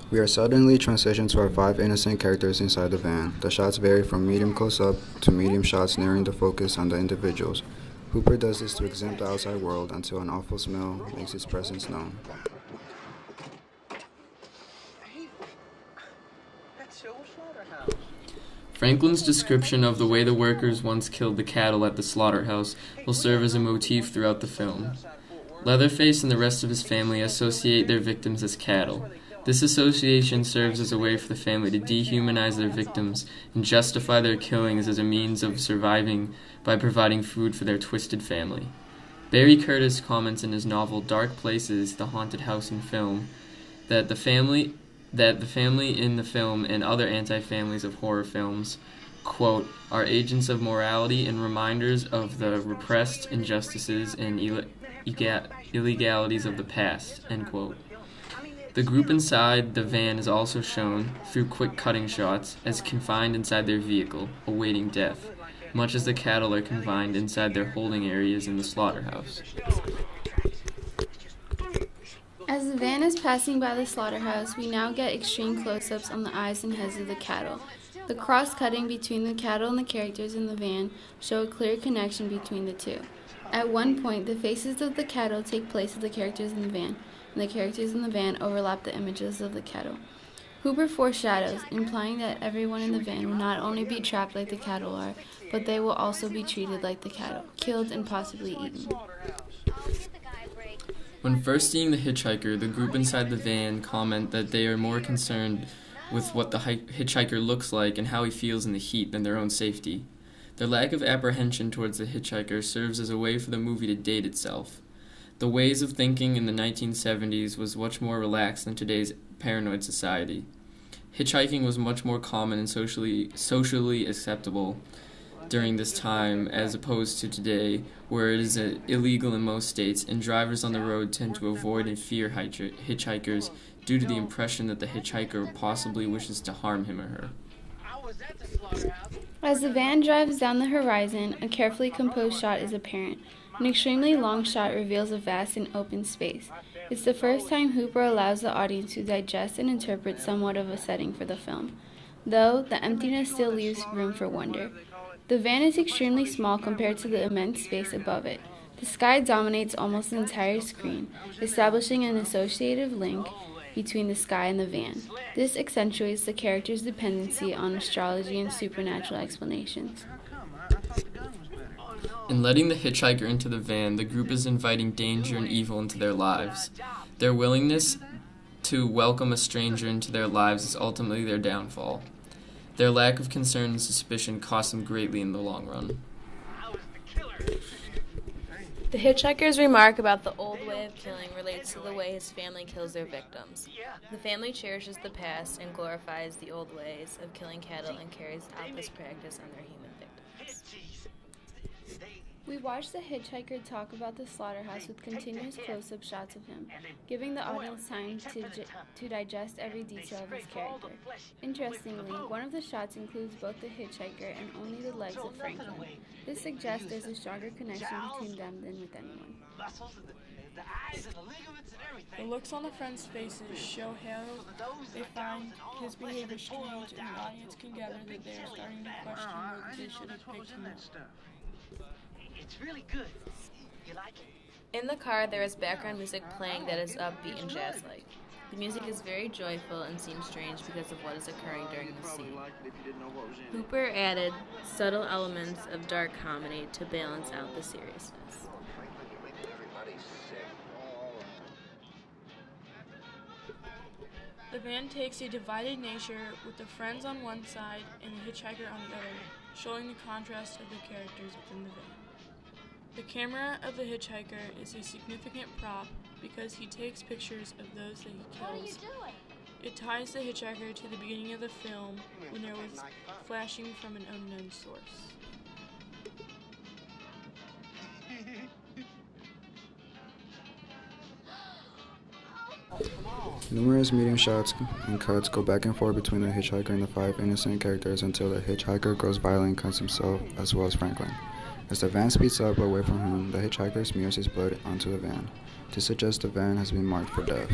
We are suddenly transitioned to our 5 innocent characters inside the van. The shots vary from medium close-up to medium shots narrowing the focus on the individuals. Hooper does this to exempt the outside world until an awful smell makes its presence known. Franklin's description of the way the workers once killed the cattle at the slaughterhouse will serve as a motif throughout the film. Leatherface and the rest of his family associate their victims as cattle. This association serves as a way for the family to dehumanize their victims and justify their killings as a means of surviving by providing food for their twisted family. Barry Curtis comments in his novel Dark Places, The Haunted House in Film, that the family in the film and other anti-families of horror films, quote, are agents of morality and reminders of the repressed injustices and illegalities of the past, end quote. The group inside the van is also shown, through quick cutting shots, as confined inside their vehicle, awaiting death, much as the cattle are confined inside their holding areas in the slaughterhouse. As the van is passing by the slaughterhouse, we now get extreme close-ups on the eyes and heads of the cattle. The cross-cutting between the cattle and the characters in the van show a clear connection between the two. At one point, the faces of the cattle take place of the characters in the van, and the characters in the van overlap the images of the cattle. Hooper foreshadows, implying that everyone in the van will not only be trapped like the cattle are, but they will also be treated like the cattle, killed and possibly eaten. When first seeing the hitchhiker, the group inside the van comment that they are more concerned with what the hitchhiker looks like and how he feels in the heat than their own safety. Their lack of apprehension towards the hitchhiker serves as a way for the movie to date itself. The ways of thinking in the 1970s was much more relaxed than today's paranoid society. Hitchhiking was much more common and socially acceptable during this time as opposed to today, where it is illegal in most states, and drivers on the road tend to avoid and fear hitchhikers due to the impression that the hitchhiker possibly wishes to harm him or her. As the van drives down the horizon, a carefully composed shot is apparent. An extremely long shot reveals a vast and open space. It's the first time Hooper allows the audience to digest and interpret somewhat of a setting for the film, though the emptiness still leaves room for wonder. The van is extremely small compared to the immense space above it. The sky dominates almost the entire screen, establishing an associative link between the sky and the van. This accentuates the character's dependency on astrology and supernatural explanations. In letting the hitchhiker into the van, the group is inviting danger and evil into their lives. Their willingness to welcome a stranger into their lives is ultimately their downfall. Their lack of concern and suspicion costs them greatly in the long run. The hitchhiker's remark about the old way of killing relates to the way his family kills their victims. The family cherishes the past and glorifies the old ways of killing cattle and carries out this practice on their human victims. We watch the hitchhiker talk about the slaughterhouse with continuous close-up shots of him, giving the audience time to digest every detail of his character. Interestingly, one of the shots includes both the hitchhiker and only the legs of Franklin. This suggests there's a stronger connection between them than with anyone. The looks on the friends' faces show how they find his behavior strange, and the audience can gather that they are starting to question whether they should have picked him up. It's really good. You like it? In the car, there is background music playing that is upbeat and jazz-like. The music is very joyful and seems strange because of what is occurring during the scene. Hooper added subtle elements of dark comedy to balance out the seriousness. The van takes a divided nature with the friends on one side and the hitchhiker on the other, showing the contrast of the characters within the van. The camera of the hitchhiker is a significant prop because he takes pictures of those that he kills. It ties the hitchhiker to the beginning of the film when there was flashing from an unknown source. Numerous medium shots and cuts go back and forth between the hitchhiker and the 5 innocent characters until the hitchhiker grows violent and cuts himself as well as Franklin. As the van speeds up away from him, the hitchhiker smears his blood onto the van to suggest the van has been marked for death.